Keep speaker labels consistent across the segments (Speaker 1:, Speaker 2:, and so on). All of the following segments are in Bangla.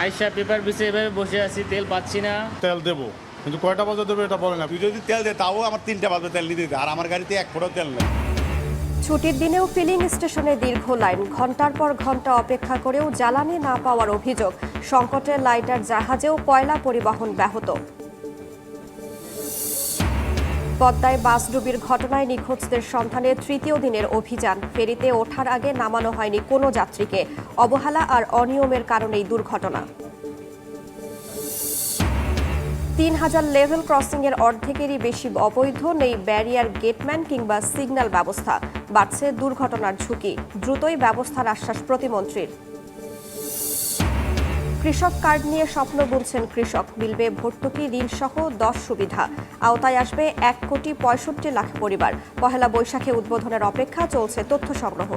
Speaker 1: আইসা পেপার পিছে এভাবে বসে আছি, তেল পাচ্ছি না।
Speaker 2: তেল দেবো, কিন্তু কয়টা বাজে দেবে এটা বলে না।
Speaker 3: তুই যদি তেল দে তাও আমার 3টা বাজবে তেল নিতে, আর আমার গাড়িতে 1 ফোঁটাও তেল নেই।
Speaker 4: ছুটির দিনেও ফিলিং স্টেশনে দীর্ঘ লাইন, ঘন্টার পর ঘন্টা অপেক্ষা করেও জ্বালানি না পাওয়ার অভিযোগ। সংকটের লাইটার জাহাজেও কয়লা পরিবহন ব্যাহত। পদ্মায় বাসডুবির ঘটনায় নিখোঁজদের সন্ধানে তৃতীয় দিনের অভিযান। ফেরিতে ওঠার আগে নামানো হয়নি কোনো যাত্রীকে। অবহেলা আর অনিয়মের কারণেই দুর্ঘটনা। 3000 লেভেল ক্রসিং এর অর্ধেকেরই বেশি অবৈধ, নেই ব্যারিয়ার, গেটম্যান কিংবা সিগন্যাল ব্যবস্থা। বাড়ছে দুর্ঘটনার ঝুঁকি। দ্রুতই ব্যবস্থার আশ্বাস প্রতিমন্ত্রীর। কৃষক কার্ড নিয়ে স্বপ্ন বুনছেন কৃষক। মিলবে ভর্তুকি, ঋণ সহ 10 সুবিধা। আওতায় আসবে 1,65,00,000 পরিবার। পহেলা বৈশাখে উদ্বোধনের অপেক্ষা, চলছে তথ্য সংগ্রহ।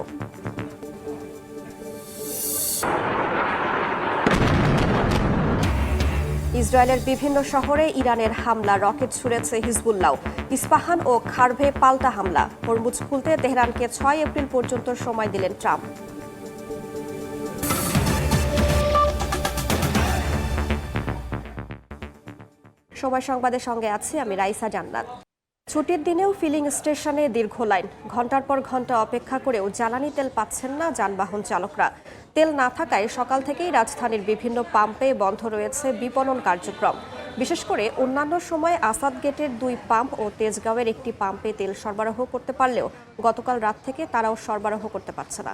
Speaker 4: ইসরায়েলের বিভিন্ন শহরে ইরানের হামলা, রকেট ছুড়েছে হিজবুল্লাহ। ইস্পাহান ও খারভে পাল্টা হামলা। হরমুজ খুলতে তেহরানকে 6 এপ্রিল পর্যন্ত সময় দিলেন ট্রাম্প। সময় সংবাদের সঙ্গে আছি আমি রাইসা জান্নাত। ছুটির দিনেও ফিলিং স্টেশনে দীর্ঘ লাইন, ঘন্টার পর ঘন্টা অপেক্ষা করেও জ্বালানি তেল পাচ্ছেন না যানবাহন চালকরা। তেল না থাকায় সকাল থেকেই রাজধানীর বিভিন্ন পাম্পে বন্ধ রয়েছে বিপণন কার্যক্রম। বিশেষ করে অন্যান্য সময় আসাদ গেটের 2 পাম্প ও তেজগাঁওয়ের একটি পাম্পে তেল সরবরাহ করতে পারলেও গতকাল রাত থেকে তারাও সরবরাহ করতে পারছে না।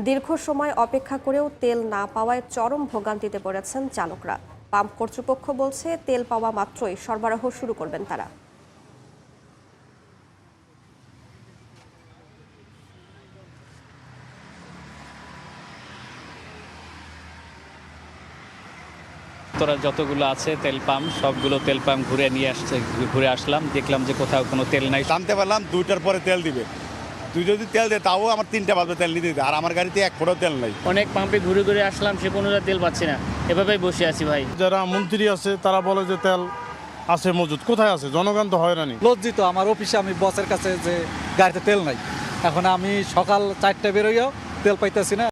Speaker 4: দীর্ঘ সময় অপেক্ষা করেও তেল না পাওয়ায় চরম ভোগান্তিতে পড়েছেন চালকরা। পাম্প কর্তৃপক্ষ বলছে তেল পাওয়া মাত্রই সরবরাহ শুরু করবেন তারা।
Speaker 5: তোরা যতগুলো আছে তেল পাম্প, সবগুলো তেল পাম্প ঘুরে আসলাম, দেখলাম যে কোথাও কোনো তেল নাই।
Speaker 3: জানতে পারলাম 2টার পরে তেল দিবে। তুই যদি তেল দে তাও আমার 3টা বাজবে তেল নিতে, আর আমার গাড়িতে 1 ফোঁটাও তেল নেই।
Speaker 1: অনেক পাম্পে ঘুরে ঘুরে আসলাম, সে পুনরায় তেল পাচ্ছি না। এভাবেই বসে আছি ভাই।
Speaker 2: যারা মন্ত্রী আছে তারা বলে যে তেল আছে মজুদ, কোথায় আছে? জনগণ তো হয়রানি।
Speaker 6: লজ্জিত আমার অফিসে, আমি বসের কাছে যে গাড়িতে তেল নাই। এখন আমি সকাল 4টায় বেরোইয়াও তেল পাইতেছি না।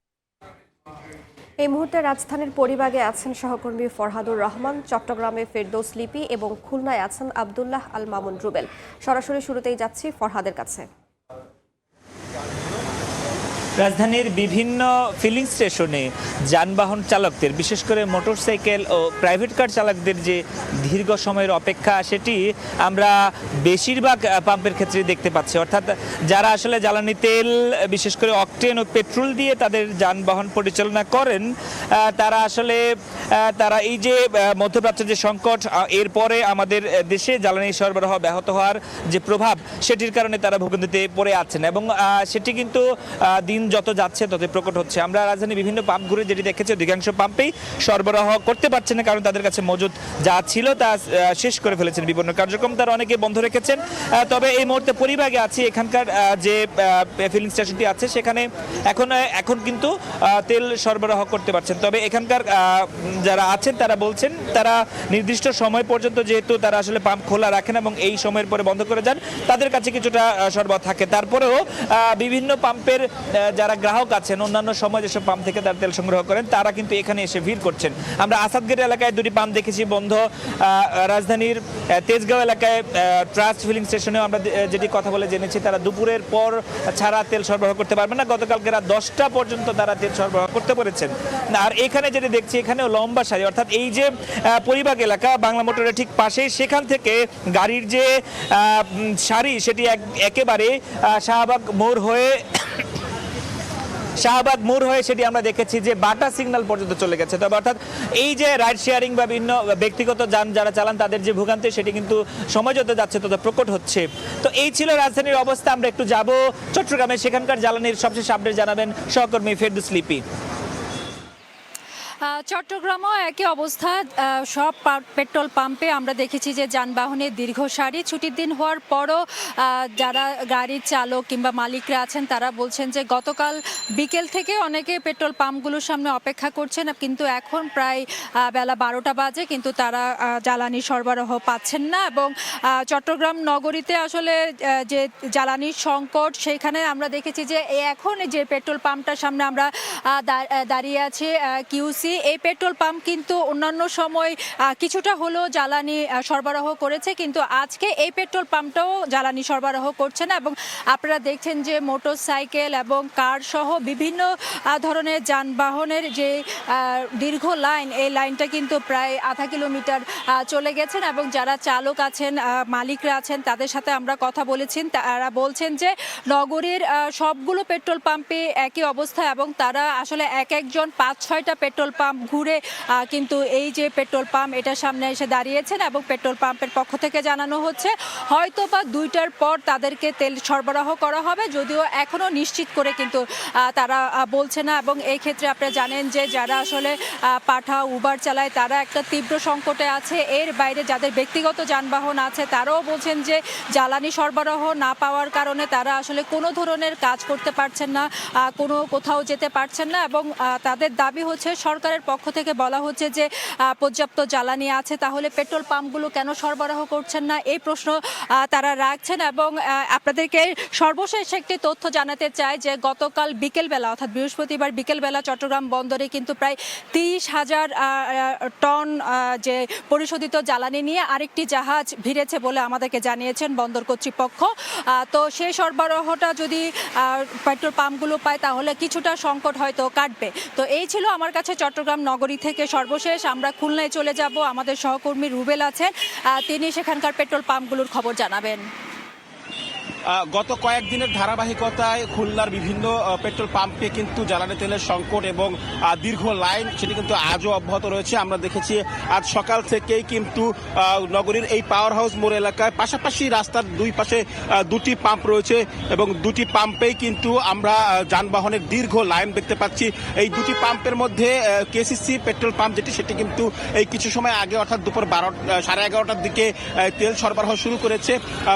Speaker 4: এই মুহূর্তে রাজধানীর পরিবাগে আছেন সহকর্মী ফরহাদুর রহমান, চট্টগ্রামে ফেরদৌস লিপি এবং খুলনায় আছেন আব্দুল্লাহ আল মামুন রুবেল। সরাসরি শুরুতেই যাচ্ছি ফরহাদের কাছে।
Speaker 7: রাজধানীর বিভিন্ন ফিলিং স্টেশনে যানবাহন চালকদের, বিশেষ করে মোটরসাইকেল ও প্রাইভেট কার চালকদের যে দীর্ঘ সময়ের অপেক্ষা, সেটি আমরা বেশিরভাগ পাম্পের ক্ষেত্রে দেখতে পাচ্ছি। অর্থাৎ যারা আসলে জ্বালানি তেল, বিশেষ করে অকটেন ও পেট্রোল দিয়ে তাদের যানবাহন পরিচালনা করেন, তারা আসলে এই যে মধ্যপ্রাচ্যের যে সংকট, এরপরে আমাদের দেশে জ্বালানি সরবরাহ ব্যাহত হওয়ার যে প্রভাব, সেটির কারণে তারা ভোগান্তিতে পড়ে আছেন এবং সেটি কিন্তু দিন যত যাচ্ছে ততই প্রকট হচ্ছে। আমরা রাজধানীর বিভিন্ন পাম্প ঘুরে যেটি দেখেছি, অধিকাংশ পাম্পেই সরবরাহ করতে পারছে না, কারণ তাদের কাছে মজুদ যা ছিল তা শেষ করে ফেলেছেন। বিভিন্ন কার্যক্রম তারা অনেকে বন্ধ রেখেছেন। তবে এই মুহূর্তে পরিবাগে আছি, এখানকার যে ফিলিং স্টেশনটি আছে সেখানে এখন কিন্তু তেল সরবরাহ করতে পারছেন। তবে এখানকার যারা আছেন তারা বলছেন তারা নির্দিষ্ট সময় পর্যন্ত যেহেতু তারা আসলে পাম্প খোলা রাখেন এবং এই সময়ের পরে বন্ধ করে যান, তাদের কাছে কিছুটা সরবরাহ থাকে। তারপরেও বিভিন্ন পাম্পের যারা গ্রাহক আছেন, অন্যান্য সময় যেসব পাম্প থেকে তারা তেল সংগ্রহ করেন, তারা কিন্তু এখানে এসে ভিড় করছেন। আমরা আসাদগেট এলাকায় 2টি পাম্প দেখেছি বন্ধ। রাজধানীর তেজগাঁও এলাকায় ট্রাস্ট ফিলিং স্টেশনেও আমরা যেটি কথা বলে জেনেছি, তারা দুপুরের পর ছাড়া তেল সরবরাহ করতে পারবেন না। গতকালকে রাত 10টা পর্যন্ত তারা তেল সরবরাহ করতে পেরেছেন। আর এখানে যেটি দেখছি, এখানেও লম্বা সারি, অর্থাৎ এই যে পরিবাগ এলাকা বাংলা মোটরের ঠিক পাশেই, সেখান থেকে গাড়ির যে সারি, সেটি একেবারে শাহবাগ মোড় হয়ে সেটি আমরা দেখেছি যে বাটা সিগন্যাল পর্যন্ত চলে গেছে। তবে অর্থাৎ এই যে রাইড শেয়ারিং বা বিভিন্ন ব্যক্তিগত যান যারা চালান, তাদের যে ভোগান্তি, সেটি কিন্তু সময় যত যাচ্ছে তত প্রকট হচ্ছে। তো এই ছিল রাজধানীর অবস্থা। আমরা একটু যাব চট্টগ্রামে, সেখানকার জ্বালানির সবশেষ আপডেট জানাবেন সহকর্মী ফেরদৌস লিপি।
Speaker 8: চট্টগ্রামও একই অবস্থা। সব পেট্রোল পাম্পে আমরা দেখেছি যে যানবাহনের দীর্ঘ সারি। ছুটির দিন হওয়ার পরও যারা গাড়ির চালক কিংবা মালিকরা আছেন, তারা বলছেন যে গতকাল বিকেল থেকে অনেকে পেট্রোল পাম্পগুলোর সামনে অপেক্ষা করছেন, কিন্তু এখন প্রায় বেলা 12টা বাজে, কিন্তু তারা জ্বালানি সরবরাহ পাচ্ছেন না। এবং চট্টগ্রাম নগরীতে আসলে যে জ্বালানির সংকট, সেখানে আমরা দেখেছি যে এখন যে পেট্রোল পাম্পটার সামনে আমরা দাঁড়িয়ে আছি, কিউসি, বলি, এই পেট্রোল পাম্প কিন্তু অন্যান্য সময় কিছুটা হলেও জ্বালানি সরবরাহ করেছে, কিন্তু আজকে এই পেট্রোল পাম্পটাও জ্বালানি সরবরাহ করছে না। এবং আপনারা দেখছেন যে মোটরসাইকেল এবং কার সহ বিভিন্ন ধরনের যানবাহনের যে দীর্ঘ লাইন, এই লাইনটা কিন্তু প্রায় আধা কিলোমিটার চলে গেছেন। এবং যারা চালক আছেন, মালিকরা আছেন, তাদের সাথে আমরা কথা বলেছি। তারা বলছেন যে নগরীর সবগুলো পেট্রোল পাম্পে একই অবস্থা এবং তারা আসলে একজন 5-6টা পেট্রোল পাম্প ঘুরে কিন্তু এই যে পেট্রোল পাম্প এটার সামনে এসে দাঁড়িয়েছেন। এবং পেট্রোল পাম্পের পক্ষ থেকে জানানো হচ্ছে হয়তো বা 2টার পর তাদেরকে তেল সরবরাহ করা হবে, যদিও এখনো নিশ্চিত করে কিন্তু তারা বলছে না। এবং এই ক্ষেত্রে আপনারা জানেন যে যারা আসলে পাঠা উবার চালায় তারা একটা তীব্র সংকটে আছে। এর বাইরে যাদের ব্যক্তিগত যানবাহন আছে তারাও বলছেন যে জ্বালানি সরবরাহ না পাওয়ার কারণে তারা আসলে কোনো ধরনের কাজ করতে পারছেন না, কোথাও যেতে পারছেন না। এবং তাদের দাবি হচ্ছে সরকারের পক্ষ থেকে বলা হচ্ছে যে পর্যাপ্ত জ্বালানি আছে, তাহলে পেট্রোল পাম্পগুলো কেন সরবরাহ করছেন না, এই প্রশ্ন তারা রাখছেন। এবং আপনাদেরকে সর্বশেষ একটি তথ্য জানাতে চাই যে গতকাল বিকেলবেলা অর্থাৎ বৃহস্পতিবার বিকেলবেলা চট্টগ্রাম বন্দরে কিন্তু প্রায় 30,000 টন যে পরিশোধিত জ্বালানি নিয়ে আরেকটি জাহাজ ভিড়েছে বলে আমাদেরকে জানিয়েছেন বন্দর কর্তৃপক্ষ। তো সেই সরবরাহটা যদি পেট্রোল পাম্পগুলো পায় তাহলে কিছুটা সংকট হয়তো কাটবে। তো এই ছিল আমার কাছে চট্টগ্রাম নগরী থেকে সর্বশেষ। আমরা খুলনায় চলে যাব, আমাদের সহকর্মী রুবেল আছেন, তিনি সেখানকার পেট্রোল পাম্পগুলোর খবর জানাবেন।
Speaker 9: গত কয়েকদিনের ধারাবাহিকতায় খুলনার বিভিন্ন পেট্রোল পাম্পে কিন্তু জ্বালানি তেলের সংকট এবং দীর্ঘ লাইন সেটি কিন্তু আজও অব্যাহত রয়েছে। আমরা দেখেছি আজ সকাল থেকেই কিন্তু নগরীর এই পাওয়ার হাউস মোড় এলাকায় পাশাপাশি রাস্তার দুই পাশে 2টি পাম্প রয়েছে এবং 2টি পাম্পেই কিন্তু আমরা যানবাহনের দীর্ঘ লাইন দেখতে পাচ্ছি। এই 2টি পাম্পের মধ্যে কেসিসি পেট্রোল পাম্প যেটি সেটি কিন্তু এই কিছু সময় আগে অর্থাৎ দুপুর 11:30টার দিকে তেল সরবরাহ শুরু করেছে।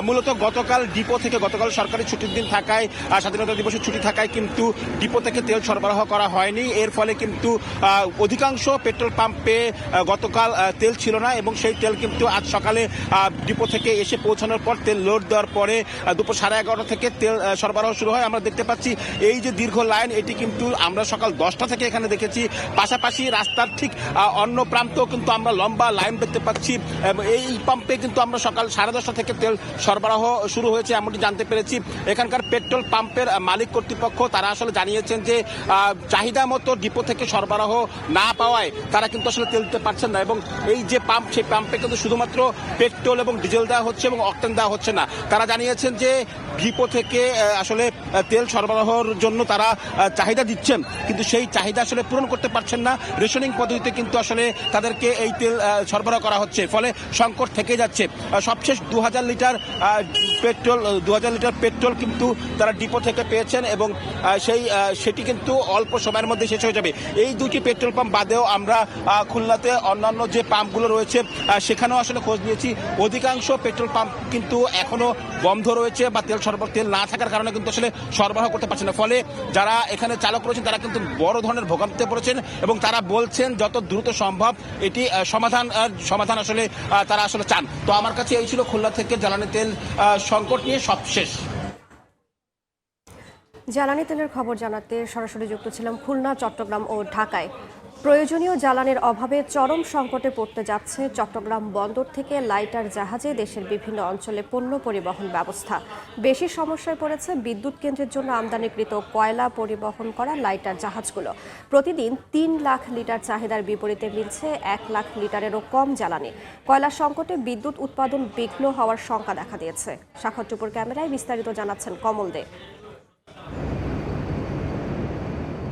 Speaker 9: মূলত গতকাল ডিপো থেকে, গতকাল সরকারি ছুটির দিন থাকায়, স্বাধীনতা দিবসের ছুটি থাকায় কিন্তু ডিপো থেকে তেল সরবরাহ করা হয়নি। এর ফলে কিন্তু অধিকাংশ পেট্রোল পাম্পে গতকাল তেল ছিল না এবং সেই তেল কিন্তু আজ সকালে ডিপো থেকে এসে পৌঁছানোর পর তেল লোড দেওয়ার পরে দুপুর 11:30 থেকে তেল সরবরাহ শুরু হয়। আমরা দেখতে পাচ্ছি এই যে দীর্ঘ লাইন, এটি কিন্তু আমরা সকাল 10টা থেকে এখানে দেখেছি। পাশাপাশি রাস্তার ঠিক অন্য প্রান্তেও কিন্তু আমরা লম্বা লাইন দেখতে পাচ্ছি। এই পাম্পে কিন্তু আমরা সকাল 10:30 থেকে তেল সরবরাহ শুরু হয়েছে এমনটি জানতে পেরেছি। এখানকার পেট্রোল পাম্পের মালিক কর্তৃপক্ষ তারা আসলে জানিয়েছেন যে চাহিদা মতো ডিপো থেকে সরবরাহ না পাওয়ায় তারা কিন্তু আসলে তেল দিতে পারছেন না এবং এই যে পাম্প, সেই পাম্পে কিন্তু শুধুমাত্র পেট্রোল এবং ডিজেল দেওয়া হচ্ছে এবং অকটেন দেওয়া হচ্ছে না। তারা জানিয়েছেন যে ডিপো থেকে আসলে তেল সরবরাহের জন্য তারা চাহিদা দিচ্ছেন, কিন্তু সেই চাহিদা আসলে পূরণ করতে পারছেন না। রেশনিং পদ্ধতিতে কিন্তু আসলে তাদেরকে এই তেল সরবরাহ করা হচ্ছে, ফলে সংকট থেকে যাচ্ছে। সবশেষ 2000 লিটার পেট্রোল কিন্তু তারা ডিপো থেকে পেয়েছেন এবং সেটি কিন্তু অল্প সময়ের মধ্যে শেষ হয়ে যাবে। এই 2টি পেট্রোল পাম্প বাদেও আমরা খুলনাতে অন্যান্য যে পাম্পগুলো রয়েছে সেখানেও আসলে খোঁজ নিয়েছি। অধিকাংশ পেট্রোল পাম্প কিন্তু এখনো বন্ধ রয়েছে বা তেল না থাকার কারণে কিন্তু আসলে সরবরাহ করতে পারছে না। ফলে যারা এখানে চালক রয়েছেন তারা কিন্তু বড় ধরনের ভোগান্তিতে পড়েছেন এবং তারা বলছেন যত দ্রুত সম্ভব এটি সমাধান আসলে তারা আসলে চান। তো আমার কাছে এই ছিল খুলনা থেকে জ্বালানি তেল সংকট নিয়ে সবশেষ।
Speaker 4: জ্বালানি তেলের খবর জানাতে সরাসরি যুক্ত ছিলাম খুলনা, চট্টগ্রাম ও ঢাকায়। প্রয়োজনীয় জ্বালানির অভাবে চরম সংকটে পড়তে যাচ্ছে চট্টগ্রাম বন্দর থেকে লাইটার জাহাজে দেশের বিভিন্ন অঞ্চলে পণ্য পরিবহন ব্যবস্থা। বেশি সমস্যায় পড়েছে বিদ্যুৎ কেন্দ্রের জন্য আমদানিকৃত কয়লা পরিবহন করা লাইটার জাহাজগুলো। প্রতিদিন 3 লাখ লিটার চাহিদার বিপরীতে মিলছে 1 লাখ লিটারেরও কম জ্বালানি। কয়লা সংকটে বিদ্যুৎ উৎপাদন বিঘ্ন হওয়ার শঙ্কা দেখা দিয়েছে। সাক্ষর টুপুর ক্যামেরায় বিস্তারিত জানাচ্ছেন কমল দে।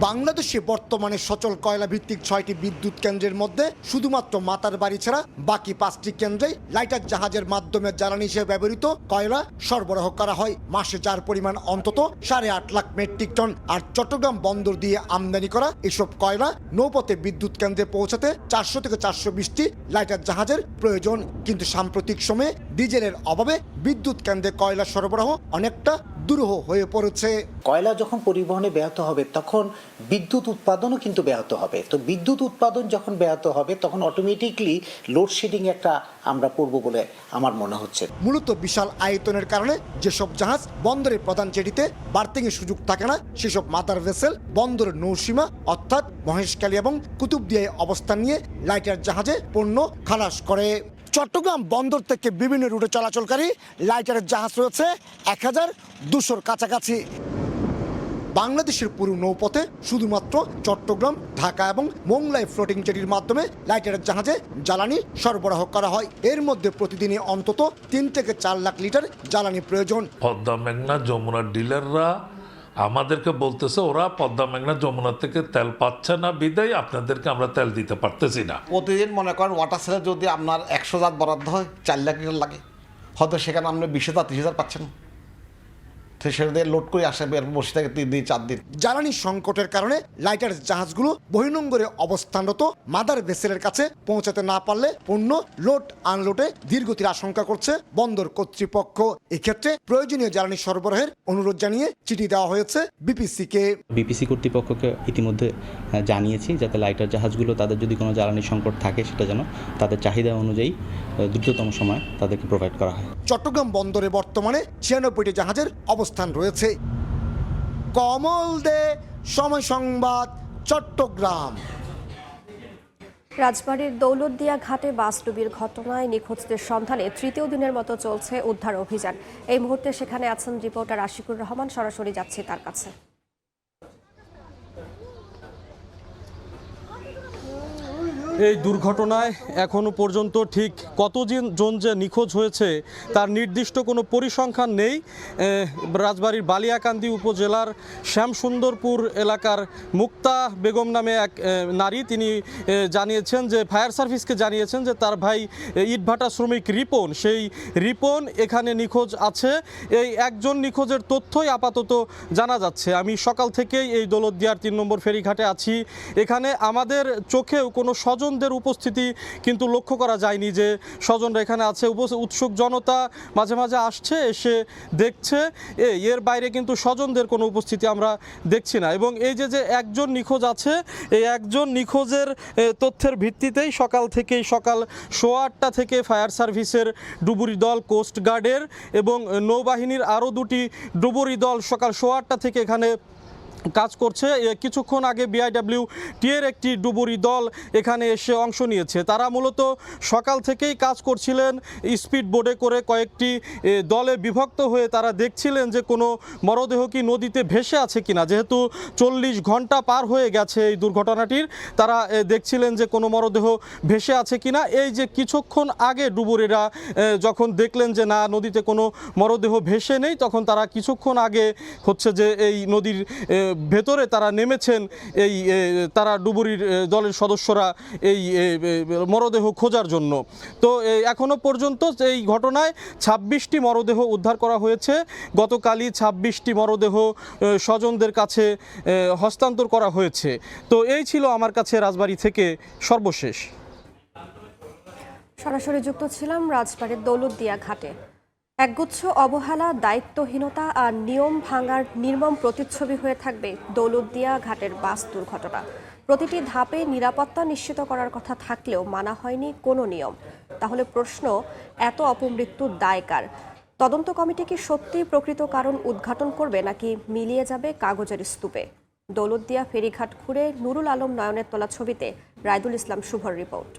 Speaker 10: বাংলাদেশে বর্তমানে সচল কয়লা ভিত্তিক 6টি বিদ্যুৎ কেন্দ্রের মধ্যে শুধুমাত্র মাতার বাড়ি ছাড়া বাকি 5টি কেন্দ্রে লাইটার জাহাজের মাধ্যমে জ্বালানি হিসেবে ব্যবহৃত কয়লা সরবরাহ করা হয়। মাসে যার পরিমাণ অন্তত 8.5 লাখ মেট্রিক টন। আর চট্টগ্রাম বন্দর দিয়ে আমদানি করা এসব কয়লা নৌপথে বিদ্যুৎ কেন্দ্রে পৌঁছাতে 400 থেকে 420টি লাইটার জাহাজের প্রয়োজন। কিন্তু সাম্প্রতিক সময়ে ডিজেলের অভাবে বিদ্যুৎ কেন্দ্রে কয়লা সরবরাহ অনেকটা দুরূহ হয়ে পড়েছে।
Speaker 11: কয়লা যখন পরিবহনে ব্যাহত হবে তখন বিদ্যুৎ উৎপাদনও কিন্তু ব্যাহত হবে। তো বিদ্যুৎ উৎপাদন যখন ব্যাহত হবে তখন অটোমেটিকলি লোডশেডিং একটা আমরা পড়ব বলে আমার মনে হচ্ছে।
Speaker 10: মূলত বিশাল আয়তনের কারণে যেসব জাহাজ বন্দরের প্রধান জেটিতে বার্থিংয়ের সুযোগ থাকে না, সেসব মাদার ভেসেল বন্দরের নৌসীমা অর্থাৎ মহেশখালী এবং কুতুবদিয়ায় অবস্থান নিয়ে লাইটার জাহাজে পণ্য খালাস করে। চট্টগ্রাম বন্দর থেকে বিভিন্ন রুটে চলাচলকারী লাইটারের জাহাজ রয়েছে 1200-র কাছাকাছি। বাংলাদেশের পুরো নৌপথে শুধুমাত্র চট্টগ্রাম, ঢাকা এবং মোংলায় ফ্লোটিং জেটির মাধ্যমে লাইটারের জাহাজে জ্বালানি সরবরাহ করা হয়। এর মধ্যে প্রতিদিনই অন্তত 3 থেকে 4 লাখ লিটার জ্বালানি প্রয়োজন।
Speaker 12: পদ্মা মেঘনা যমুনার ডিলাররা আমাদেরকে বলতেছে ওরা পদ্মা মেঘনা যমুনা থেকে তেল পাচ্ছে না, বিদায় আপনাদেরকে আমরা তেল দিতে পারতেছি না।
Speaker 13: প্রতিদিন মনে করেন ওয়াটার সেলে যদি আপনার 100 জাত বরাদ্দ হয় 4 লাখ লিটার লাগে, হয়তো সেখানে আপনি 20,000 30,000 পাচ্ছেন। সেটা লোড করে আসে বসে থাকে 3 দিন 4 দিন।
Speaker 10: জ্বালানি সংকটের কারণে লাইটার জাহাজগুলো বহির্নোঙরে অবস্থানরত মাদার ভেসেলের কাছে পৌঁছাতে না পারলে পণ্য লোড আনলোডে ধীরগতির আশঙ্কা করছে বন্দর কর্তৃপক্ষ। এক্ষেত্রে প্রয়োজনীয় জ্বালানি সরবরাহের অনুরোধ জানিয়ে চিঠি দেওয়া হয়েছে বিপিসিকে।
Speaker 14: বিপিসি কর্তৃপক্ষকে ইতিমধ্যে জানিয়েছি যাতে লাইটার জাহাজগুলো তাদের যদি কোনো জ্বালানি সংকট থাকে সেটা যেন তাদের চাহিদা অনুযায়ী দ্রুততম সময় তাদেরকে প্রোভাইড করা হয়।
Speaker 10: চট্টগ্রাম বন্দরে বর্তমানে 96টি জাহাজের অবস্থান রয়েছে। কমল দে, সময় সংবাদ, চট্টগ্রাম।
Speaker 4: রাজবাড়ীর দৌলতদিয়া ঘাটে বাস ডুবির ঘটনায় নিখোঁজদের সন্ধানে তৃতীয় দিনের মতো চলছে উদ্ধার অভিযান। এই মুহূর্তে সেখানে আছেন রিপোর্টার আশিকুর রহমান, সরাসরি যাচ্ছি তার কাছে।
Speaker 2: এই দুর্ঘটনায় এখনো পর্যন্ত ঠিক কতজন যে নিখোঁজ হয়েছে তার নির্দিষ্ট কোনো পরিসংখ্যান নেই। রাজবাড়ীর বালিয়াকান্দি উপজেলার শ্যামসুন্দরপুর এলাকার মুক্তা বেগম নামে এক নারী, তিনি জানিয়েছেন যে ফায়ার সার্ভিসকে জানিয়েছেন যে তার ভাই ইটভাটা শ্রমিক রিপন, সেই রিপন এখানে নিখোঁজ আছে। এই একজন নিখোঁজের তথ্যই আপাতত জানা যাচ্ছে। আমি সকাল থেকেই এই দৌলতদিয়ার 3 নম্বর ফেরিঘাটে আছি। এখানে আমাদের চোখেও কোনো স্বজনদের উপস্থিতি কিন্তু লক্ষ্য করা যায়নি যে স্বজনরা এখানে আছে। উৎসুক জনতা মাঝে মাঝে আসছে, এসে দেখছে, এর বাইরে কিন্তু স্বজনদের কোনো উপস্থিতি আমরা দেখছি না। এবং এই যে একজন নিখোঁজ আছে, এই একজন নিখোঁজের তথ্যের ভিত্তিতেই সকাল 8:15 থেকে ফায়ার সার্ভিসের ডুবুরি দল, কোস্টগার্ডের এবং নৌবাহিনীর আরও 2টি ডুবুরি দল সকাল 8:15 থেকে এখানে কাজ করছে। কিছুক্ষণ আগে BIWT এর একটি ডুবুরি দল এখানে এসে অংশ নিয়েছে। তারা মূলত সকাল থেকেই কাজ করছিলেন স্পিড বোটে করে, কয়েকটি দলে বিভক্ত হয়ে তারা দেখছিলেন যে কোনো মরদেহ কি নদীতে ভেসে আছে কিনা। যেহেতু 40 ঘন্টা পার হয়ে গেছে এই দুর্ঘটনাটির, তারা দেখছিলেন যে কোনো মরদেহ ভেসে আছে কিনা। এই যে কিছুক্ষণ আগে ডুবুরিরা যখন দেখলেন যে না, নদীতে কোনো মরদেহ ভেসে নেই, তখন তারা কিছুক্ষণ আগে হচ্ছে যে এই নদীর ভেতরে তারা নেমেছেন। তারা ডুবুরির দলের সদস্যরা এই মরদেহ খোঁজার জন্য। তো এখনো পর্যন্ত এই ঘটনায় 26টি মরদেহ উদ্ধার করা হয়েছে। গতকালই 26টি মরদেহ স্বজনদের কাছে হস্তান্তর করা হয়েছে। তো এই ছিল আমার কাছে রাজবাড়ী থেকে সর্বশেষ।
Speaker 4: সরাসরি যুক্ত ছিলাম রাজবাড়ীর দৌলতদিয়া ঘাটে। একগুচ্ছ অবহেলা, দায়িত্বহীনতা আর নিয়ম ভাঙার নির্মম প্রতিচ্ছবি হয়ে থাকবে দৌলতদিয়া ঘাটের বাস দুর্ঘটনা। প্রতিটি ধাপে নিরাপত্তা নিশ্চিত করার কথা থাকলেও মানা হয়নি কোনো নিয়ম। তাহলে প্রশ্ন, এত অপমৃত্যুর দায় কার? তদন্ত কমিটি কি সত্যি প্রকৃত কারণ উদ্ঘাটন করবে, নাকি মিলিয়ে যাবে কাগজের স্তূপে? দৌলতদিয়া ফেরিঘাট ঘুরে নুরুল আলম নয়নের তোলা ছবিতে রায়দুল ইসলাম শুভর রিপোর্ট।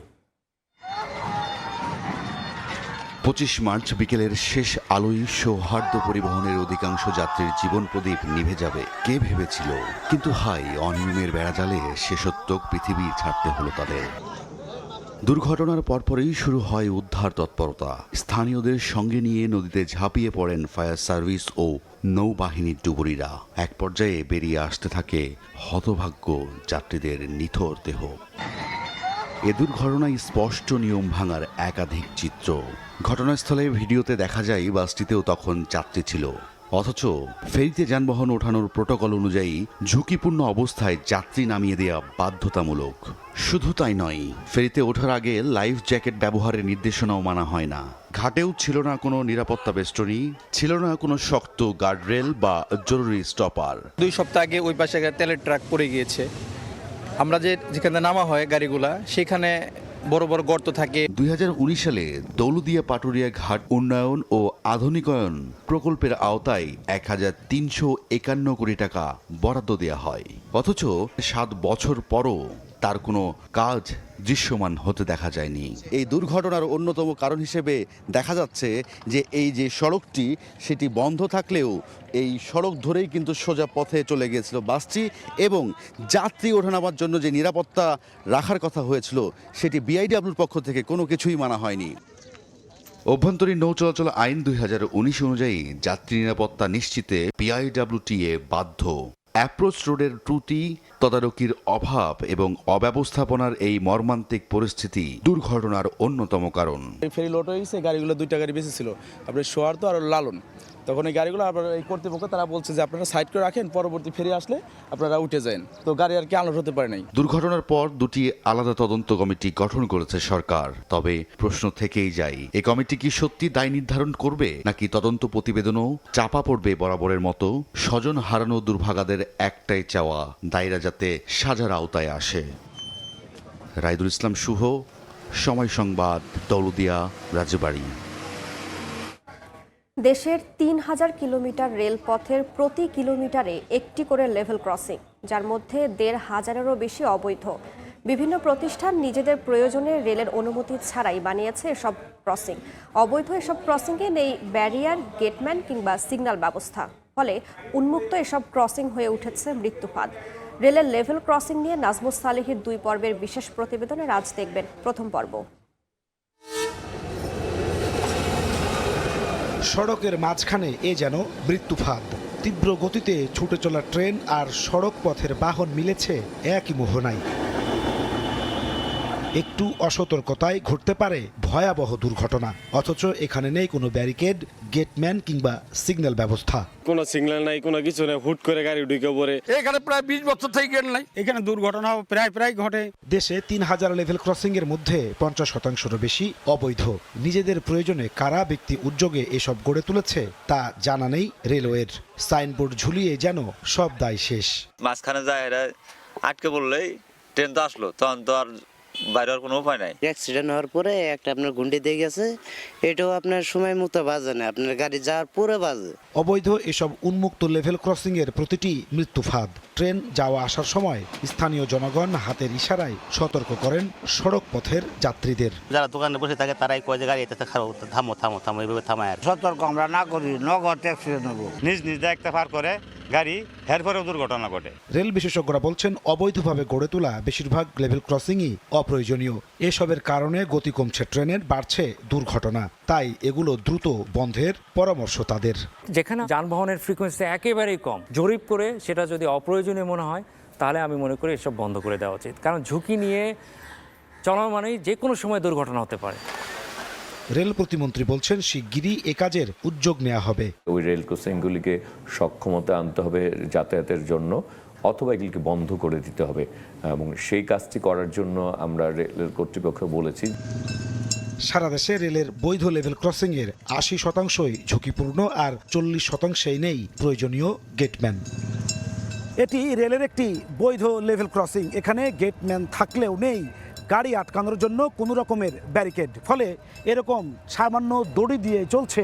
Speaker 15: 25 মার্চ বিকেলের শেষ আলোয় সৌহার্দ্য পরিবহনের অধিকাংশ যাত্রীর জীবন প্রদীপ নিভে যাবে। কে ভেবেছিল? কিন্তু হাই, অনিয়মের বেড়াজালে শেষোত্তক পৃথিবী ছাড়তে হলো তাদের। দুর্ঘটনার পরপরই শুরু হয় উদ্ধার তৎপরতা। স্থানীয়দের সঙ্গে নিয়ে নদীতে ঝাঁপিয়ে পড়েন ফায়ার সার্ভিস ও নৌবাহিনীর ডুবুরিরা। এক পর্যায়ে বেরিয়ে আসতে থাকে হতভাগ্য যাত্রীদের নিথর দেহ। এ দুর্ঘটনায় স্পষ্ট নিয়ম ভাঙার একাধিক চিত্র। ঘটনাস্থলে ভিডিওতে দেখা যায় বাসটিতেও তখন যাত্রী ছিল। অথচ ফেরিতে যানবাহন ওঠানোর প্রোটোকল অনুযায়ী ঝুঁকিপূর্ণ অবস্থায় যাত্রী নামিয়ে দেওয়া বাধ্যতামূলক। শুধু তাই নয়, ফেরিতে ওঠার আগে লাইফ জ্যাকেট ব্যবহারের নির্দেশনাও মানা হয় না। ঘাটেও ছিল না কোনো নিরাপত্তা বেষ্টনী, ছিল না কোনো শক্ত গার্ডরেল বা জরুরি স্টপার।
Speaker 16: 2 সপ্তাহ আগে ওই পাশে একটা তেলের ট্রাক পড়ে গিয়েছে। আমরা যেখানে নামা হয় গাড়িগুলা, সেখানে বড় বড় গর্ত থাকে।
Speaker 15: 2019 সালে দৌলতদিয়া পাটুরিয়া ঘাট উন্নয়ন ও আধুনিকায়ন প্রকল্পের আওতায় 1351 কোটি টাকা বরাদ্দ দেওয়া হয়। অথচ 7 বছর পরও তার কোনো কাজ দৃশ্যমান হতে দেখা যায়নি। এই দুর্ঘটনার অন্যতম কারণ হিসেবে দেখা যাচ্ছে যে এই যে সড়কটি সেটি বন্ধ থাকলেও এই সড়ক ধরেই কিন্তু সোজা পথে চলে গিয়েছিল বাসটি, এবং যাত্রী ওঠানামার জন্য যে নিরাপত্তা রাখার কথা হয়েছিল সেটি বিআইডব্লিউর পক্ষ থেকে কোনো কিছুই মানা হয়নি। অভ্যন্তরীণ নৌ চলাচল আইন 2019 অনুযায়ী যাত্রী নিরাপত্তা নিশ্চিতে বিআইডব্লিউটিএ বাধ্য। অ্যাপ্রোচ রোডের ত্রুটি, তদারকির অভাব এবং অব্যবস্থাপনার এই মর্মান্তিক পরিস্থিতি দুর্ঘটনার অন্যতম কারণ।
Speaker 16: ফেরি লোড হয়ে গেছে, গাড়িগুলো 2টা গাড়ি বেশি ছিল, আপনার সোয়ার্দ আর লালন। তখন এই গাড়িগুলো এই কর্তৃপক্ষ তারা বলছে যে আপনারা সাইড করে রাখেন, পরবর্তী ফেরি আসলে আপনারা উঠে যান। তো গাড়ি আর কি আলোট হতে পারে নাই।
Speaker 15: দুর্ঘটনার পর 2টি আলাদা তদন্ত কমিটি গঠন করেছে সরকার। তবে প্রশ্ন থেকেই যায়, এই কমিটি কি সত্যি দায় নির্ধারণ করবে, নাকি তদন্ত প্রতিবেদনও চাপা পড়বে বরাবরের মতো? স্বজন হারানো দুর্ভাগাদের একটাই চাওয়া, দায়রা যাতে সাজার আওতায় আসে। রাইদুল ইসলাম শুভ, সময় সংবাদ, দৌলতদিয়া, রাজবাড়ী।
Speaker 4: দেশের 3000 কিলোমিটার রেলপথের প্রতি কিলোমিটারে একটি করে লেভেল ক্রসিং, যার মধ্যে 1500-এরও বেশি অবৈধ। বিভিন্ন প্রতিষ্ঠান নিজেদের প্রয়োজনে রেলের অনুমতি ছাড়াই বানিয়েছে এসব ক্রসিং। অবৈধ এসব ক্রসিংয়ে নেই ব্যারিয়ার, গেটম্যান কিংবা সিগন্যাল ব্যবস্থা। ফলে উন্মুক্ত এসব ক্রসিং হয়ে উঠেছে মৃত্যুফাদ। রেলের লেভেল ক্রসিং নিয়ে নাজমুস সালেহীর 2 পর্বের বিশেষ প্রতিবেদনে আজ দেখবেন প্রথম পর্ব।
Speaker 17: সড়কের মাঝখানে এ যেন মৃত্যুফাদ। তীব্র গতিতে ছুটে চলা ট্রেন আর সড়ক পথের বাহন মিলেছে একই মোহনায়। একটু অসতর্কতায় ঘটতে পারে ভয়াবহ দুর্ঘটনা। অথচ এখানে নেই কোনো ব্যারিকেড, গেটম্যান কিংবা সিগন্যাল ব্যবস্থা।
Speaker 18: কোনো সিগন্যাল নাই, কোনো কিছু নেই, হুট করে গাড়ি ঢুকে পড়ে। এখানে প্রায় 20 বছর থেকে গেট নাই, এখানে দুর্ঘটনা প্রায় ঘটে।
Speaker 17: দেশে 3000 লেভেল ক্রসিং এর মধ্যে 50%-এরও বেশি অবৈধ। নিজেদের প্রয়োজনে কারা ব্যক্তি উদ্যোগে এসব গড়ে তুলেছে তা জানা নেই রেলওয়ের। সাইনবোর্ড ঝুলিয়ে যেন সব দায় শেষ।
Speaker 19: মাঝখানে যায় এরা আটকে বললেই ট্রেন তো আসলো, তখন তো আর বাইরের কোনো উপায় নাই।
Speaker 20: অ্যাক্সিডেন্ট হওয়ার পরে একটা আপনার গুন্ডি দিয়ে গেছে, এটাও আপনার সময় মতো বাজে না, আপনার গাড়ি যাওয়ার পরে বাজে।
Speaker 17: অবৈধ এসব উন্মুক্ত লেভেল ক্রসিং এর প্রতিটি মৃত্যুফাদ। ট্রেন যাওয়া আসার সময় স্থানীয় জনগণ হাতের ইশারায় সতর্ক করেন সড়ক পথের যাত্রীদের।
Speaker 21: যারা দোকানে বসে থাকে তারাই কয় যে গাড়ি এতে থামো থামো থামো, এইভাবে থামায়। সতর্ক আমরা না করি, নগদ অ্যাক্সিডেন্ট হবো। নিজ নিজ দায়িত্ব পার করে গাড়ি এরপরেও দুর্ঘটনা ঘটে।
Speaker 17: রেল বিশেষজ্ঞরা বলছেন, অবৈধভাবে গড়ে তোলা বেশিরভাগ লেভেল ক্রসিংই অপ্রয়োজনীয়। এসবের কারণে গতি কমছে ট্রেনের, বাড়ছে দুর্ঘটনা। তাই এগুলো দ্রুত বন্ধের পরামর্শ তাদের।
Speaker 22: যেখানে যানবাহনের ফ্রিকোয়েন্সি একেবারেই কম, জরিপ করে সেটা যদি অপ্রয়োজনীয় মনে হয় তাহলে আমি মনে করি এসব বন্ধ করে দেওয়া উচিত। কারণ ঝুঁকি নিয়ে চলার মানেই যে কোনো সময় দুর্ঘটনা হতে পারে।
Speaker 17: রেল প্রতিমন্ত্রী বলছেন, শিগগিরই এ কাজের উদ্যোগ নেওয়া হবে।
Speaker 23: ওই রেল ক্রসিংগুলিকে সক্ষমতা আনতে হবে যাতায়াতের জন্য, অথবা এগুলিকে বন্ধ করে দিতে হবে, এবং সেই কাজটি করার জন্য আমরা রেল কর্তৃপক্ষ বলেছি।
Speaker 17: সারা দেশে রেলের বৈধ লেভেল ক্রসিং এর 80%ই ঝুঁকিপূর্ণ, আর 40%ই নেই প্রয়োজনীয় গেটম্যান।
Speaker 24: এটি রেলের একটি বৈধ লেভেল ক্রসিং। এখানে গেটম্যান থাকলেও নেই গাড়ি আটকানোর জন্য কোনো রকমের ব্যারিকেড। ফলে এরকম সামান্য দড়ি দিয়ে চলছে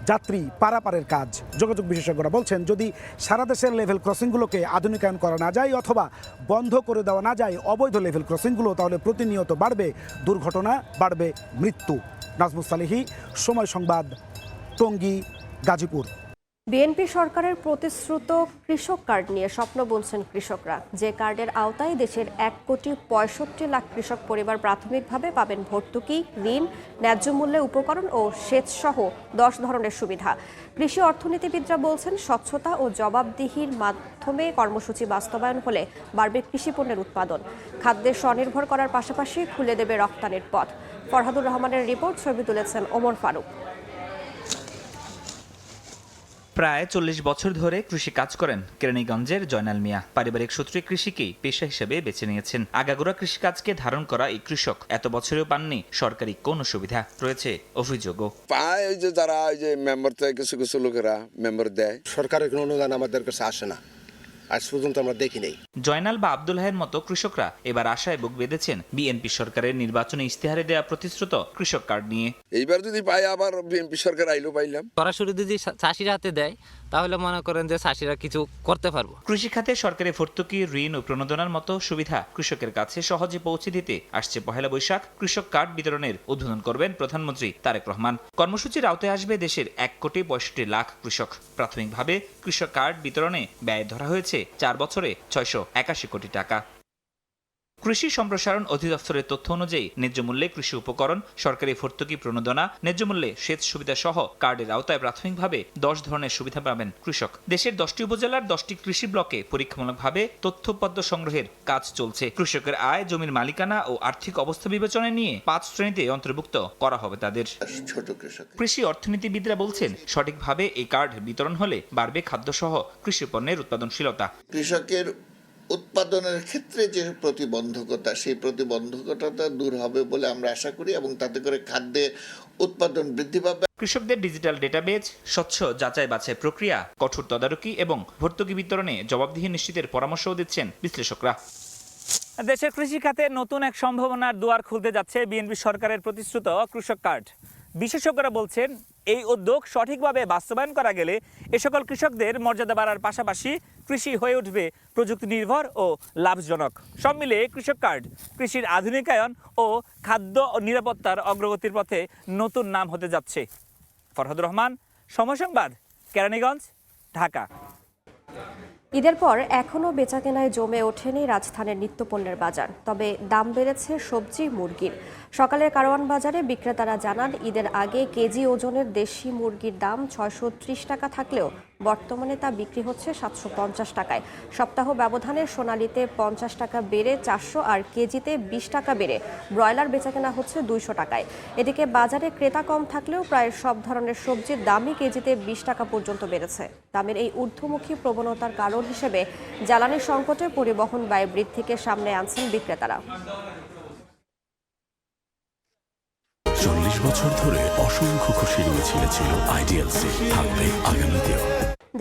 Speaker 24: যাত্রী পারাপারের কাজ। যোগাযোগ বিশেষজ্ঞরা বলছেন, যদি সারা দেশের লেভেল ক্রসিংগুলোকে আধুনিকায়ন করা না যায় অথবা বন্ধ করে দেওয়া না যায় অবৈধ লেভেল ক্রসিংগুলো, তাহলে প্রতিনিয়ত বাড়বে দুর্ঘটনা, বাড়বে মৃত্যু। নাজমুস সালেহী, সময় সংবাদ, টঙ্গী, গাজীপুর।
Speaker 4: বিএনপি সরকারের প্রতিশ্রুত কৃষক কার্ড নিয়ে স্বপ্ন বুনছেন কৃষকরা। যে কার্ডের আওতায় দেশের 1,65,00,000 কৃষক পরিবার প্রাথমিকভাবে পাবেন ভর্তুকি, ঋণ, ন্যায্য মূল্যে উপকরণ ও সেচ সহ 10 ধরনের সুবিধা। কৃষি অর্থনীতিবিদরা বলছেন, স্বচ্ছতা ও জবাবদিহির মাধ্যমে কর্মসূচি বাস্তবায়ন হলে বাড়বে কৃষি পণ্যের উৎপাদন। খাদ্যের স্বনির্ভর করার পাশাপাশি খুলে দেবে রপ্তানির পথ। ফরহাদুর রহমানের রিপোর্ট, ছবি তুলেছেন ওমর ফারুক।
Speaker 7: প্রায় 40 বছর ধরে কৃষি কাজ করেন কেরানীগঞ্জের জয়নাল মিয়া। পারিবারিক সূত্রে কৃষিকেই পেশা হিসেবে বেছে নিয়েছেন। আগাগোড়া কৃষিকাজকে ধারণ করা এই কৃষক এত বছরেও পাননি সরকারি কোনো সুবিধা, রয়েছে অভিযোগও।
Speaker 1: পায় ওই যে যারা ওই যে মেম্বার থেকে কিছু কিছু লোকেরা মেম্বার দেয়, সরকারের কোনো অনুদান আমাদের কাছে আসে না, আজ পর্যন্ত আমরা দেখি নাই।
Speaker 7: জয়নাল বা আব্দুল হাইয়ের মতো কৃষকরা এবার আশায় বুক বেঁধেছেন বিএনপি সরকারের নির্বাচনী ইস্তেহারে দেয়া প্রতিশ্রুত কৃষক কার্ড নিয়ে।
Speaker 1: এইবার যদি পাই আবার বিএনপি সরকার আইলো পাইলাম।
Speaker 3: সরাসরি যদি চাষির হাতে দেয় তাহলে মনে করেন যে চাষিরা কিছু করতে পারবো।
Speaker 7: কৃষি খাতে সরকারি ভর্তুকি, ঋণ ও প্রণোদনার মতো সুবিধা কৃষকের কাছে সহজে পৌঁছে দিতে আসছে পহেলা বৈশাখ কৃষক কার্ড বিতরণের উদ্বোধন করবেন প্রধানমন্ত্রী তারেক রহমান। কর্মসূচির আওতায় আসবে দেশের 1,65,00,000 কৃষক। প্রাথমিকভাবে কৃষক কার্ড বিতরণে ব্যয় ধরা হয়েছে 4 বছরে 681 কোটি টাকা। কৃষি সম্প্রসারণ অধিদপ্তরের তথ্য অনুযায়ী ন্যায্য মূল্যে কৃষি উপকরণ, সরকারি ভর্তুকি, প্রণোদনা, ন্যায্য মূল্যে সেচ সুবিধা সহ কার্ডের আওতায় প্রাথমিকভাবে 10 ধরনের সুবিধা পাবেন কৃষক। দেশের 10টি উপজেলার 10টি কৃষি ব্লকে পরীক্ষামূলকভাবে তথ্যপদ্ম সংগ্রহের কাজ চলছে। কৃষকের আয়, জমির মালিকানা ও আর্থিক অবস্থা বিবেচনায় নিয়ে 5 শ্রেণীতে অন্তর্ভুক্ত করা হবে তাদের।
Speaker 1: ছোট কৃষক
Speaker 7: কৃষি অর্থনীতিবিদরা বলছেন, সঠিকভাবে এই কার্ড বিতরণ হলে বাড়বে খাদ্যসহ কৃষি পণ্যের উৎপাদনশীলতা।
Speaker 5: কৃষকের উৎপাদনের ক্ষেত্রে যে প্রতিবন্ধকতা, সেই প্রতিবন্ধকতা দূর হবে বলে আমরা আশা করি এবং তাতে করে খাদ্যের উৎপাদন বৃদ্ধি পাবে।
Speaker 7: কৃষকদের ডিজিটাল ডেটাবেজ, স্বচ্ছ যাচাই বাছাই প্রক্রিয়া, কঠোর তদারকি এবং ভর্তুকি বিতরণে জবাবদিহি নিশ্চিতের পরামর্শও দিচ্ছেন বিশ্লেষকরা। দেশের কৃষি খাতে নতুন এক সম্ভাবনার দুয়ার খুলতে যাচ্ছে বিএনপি সরকারের প্রতিশ্রুত কৃষক কার্ড। বিশেষজ্ঞরা বলছেন, এই উদ্যোগ সঠিকভাবে বাস্তবায়ন করা গেলে এ সকল কৃষকদের মর্যাদা বাড়ার পাশাপাশি কৃষি হয়ে উঠবে প্রযুক্তি নির্ভর ও লাভজনক। সব মিলিয়ে কৃষক কার্ড কৃষির আধুনিকায়ন ও খাদ্য ও নিরাপত্তার অগ্রগতির পথে নতুন নাম হতে যাচ্ছে। ফরহাদ রহমান, সময় সংবাদ, কেরানীগঞ্জ, ঢাকা।
Speaker 4: ঈদের পর এখনও বেচাকেনায় জমে ওঠেনি রাজধানীর নিত্যপণ্যের বাজার, তবে দাম বেড়েছে সবজি, মুরগির। সকালের কারওয়ান বাজারে বিক্রেতারা জানান, ঈদের আগে কেজি ওজনের দেশি মুরগির দাম 630 টাকা থাকলেও বর্তমানে তা বিক্রি হচ্ছে 750 টাকায়। সপ্তাহ ব্যবধানে সোনালীতে 50 টাকা বেড়ে 400 আর কেজিতে 20 টাকা বেড়ে ব্রয়লার বেচাকেনা হচ্ছে 200 টাকায়। এদিকে বাজারে ক্রেতা কম থাকলেও প্রায় সব ধরনের সবজির দামই কেজিতে 20 টাকা পর্যন্ত বেড়েছে। দামের এই ঊর্ধ্বমুখী প্রবণতার কারণ হিসেবে জ্বালানি সংকটে পরিবহন ব্যয় বৃদ্ধিকে সামনে আনছেন বিক্রেতারা।
Speaker 6: 40 বছর ধরে অসংখ্য খুশির মিছিলে ছিল আইডিএলসি, থাকবে আগামীতেও।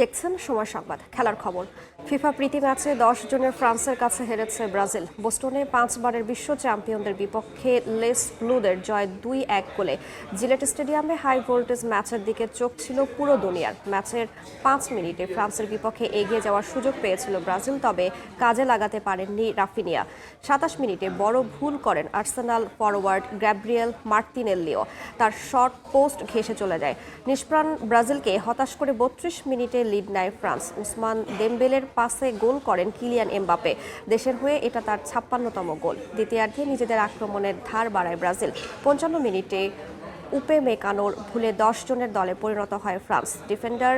Speaker 4: দেখছেন সময় সংবাদ। খেলার খবর। ফিফা প্রীতি ম্যাচে 10 জনের ফ্রান্সের কাছে হেরেছে ব্রাজিল। বোস্টনে 5 বারের বিশ্ব চ্যাম্পিয়নদের বিপক্ষে লেস ব্লুদের জয় 2-1 গোলে। জিলেট স্টেডিয়ামে হাই ভোল্টেজ ম্যাচের দিকে চোখ ছিল পুরো দুনিয়ার। ম্যাচের 5 মিনিটে ফ্রান্সের বিপক্ষে এগিয়ে যাওয়ার সুযোগ পেয়েছিল ব্রাজিল, তবে কাজে লাগাতে পারেননি রাফিনিয়া। 27 মিনিটে বড় ভুল করেন আর্সেনাল ফরওয়ার্ড গ্যাব্রিয়েল মার্তিনেল্লিও। তার শর্ট পোস্ট ঘেঁষে চলে যায়। নিষ্প্রাণ ব্রাজিলকে হতাশ করে 32 মিনিটে লিড নেয় ফ্রান্স। উসমান দেমবেলের পাসে গোল করেন কিলিয়ান এমবাপে। দেশের হয়ে এটা তার 56তম গোল। দ্বিতীয়ার্ধে নিজেদের আক্রমণের ধার বাড়ায় ব্রাজিল। 55 মিনিটে উপেমেকানোর ভুলে 10 জনের দলে পরিণত হয় ফ্রান্স। ডিফেন্ডার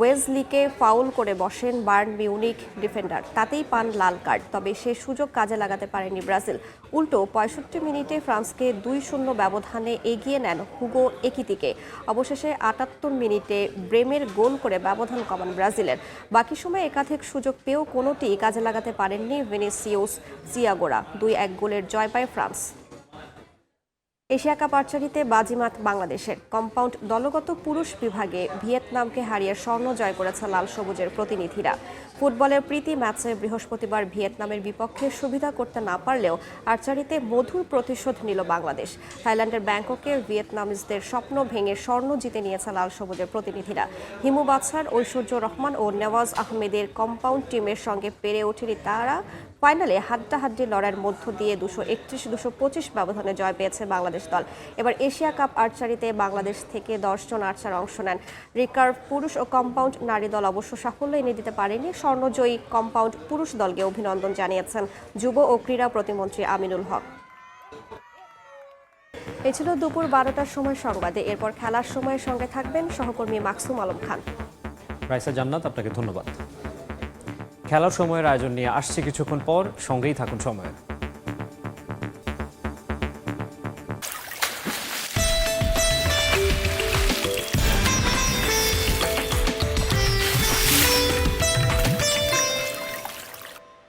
Speaker 4: ওয়েজলিকে ফাউল করে বসেন বায়ার্ন মিউনিখ ডিফেন্ডার, তাতেই পান লাল কার্ড। তবে সে সুযোগ কাজে লাগাতে পারেনি ব্রাজিল। উল্টো 65 মিনিটে ফ্রান্সকে 2-0 ব্যবধানে এগিয়ে নেন হুগো একিতিকে। অবশেষে 78 মিনিটে ব্রেমের গোল করে ব্যবধান কমান ব্রাজিলের। বাকি সময় একাধিক সুযোগ পেয়েও কোনোটিই কাজে লাগাতে পারেননি ভিনিসিয়াস জিয়াগোরা। 2-1 গোলের জয় পায় ফ্রান্স। এশিয়া কাপ আর্চারিতে বাজিমাত বাংলাদেশের। কম্পাউন্ড দলগত পুরুষ বিভাগে ভিয়েতনামকে হারিয়ে স্বর্ণ জয় করেছে লাল সবুজের প্রতিনিধিরা। ফুটবলের প্রীতি ম্যাচে বৃহস্পতিবার ভিয়েতনামের বিপক্ষে সুবিধা করতে না পারলেও আর্চারিতে মধুর প্রতিশোধ নিল বাংলাদেশ। থাইল্যান্ডের ব্যাংককে ভিয়েতনামিজদের স্বপ্ন ভেঙে স্বর্ণ জিতে নিয়েছে লাল সবুজের প্রতিনিধিরা। হিমু বাছার, ঐশ্বর্য রহমান ও নেওয়াজ আহমেদের কম্পাউন্ড টিমের সঙ্গে পেরে ওঠেনি তারা। ফাইনালে হাড্ডাহাড্ডি লড়াইয়ের মধ্য দিয়ে 231-225 ব্যবধানে জয় পেয়েছে বাংলাদেশ দল। এবার এশিয়া কাপ আর্চারিতে বাংলাদেশ থেকে 10 জন আর্চার অংশ নেন। রিকার্ভ পুরুষ ও কম্পাউন্ড নারী দল অবশ্য সাফল্য এনে দিতে পারেনি। স্বর্ণজয়ী কম্পাউন্ড পুরুষ দলকে অভিনন্দন জানিয়েছেন যুব ও ক্রীড়া প্রতিমন্ত্রী আমিনুল হক। এ ছিল দুপুর 12টার সময় সংবাদে। এরপর খেলার সময়ের সঙ্গে থাকবেন সহকর্মী মাকসুম আলম খান।
Speaker 2: রাইসা জান্নাত, আপনাকে ধন্যবাদ। খেলার সময়ের আয়োজন নিয়ে আসছে কিছুক্ষণ পর, সঙ্গেই থাকুন সময়ের।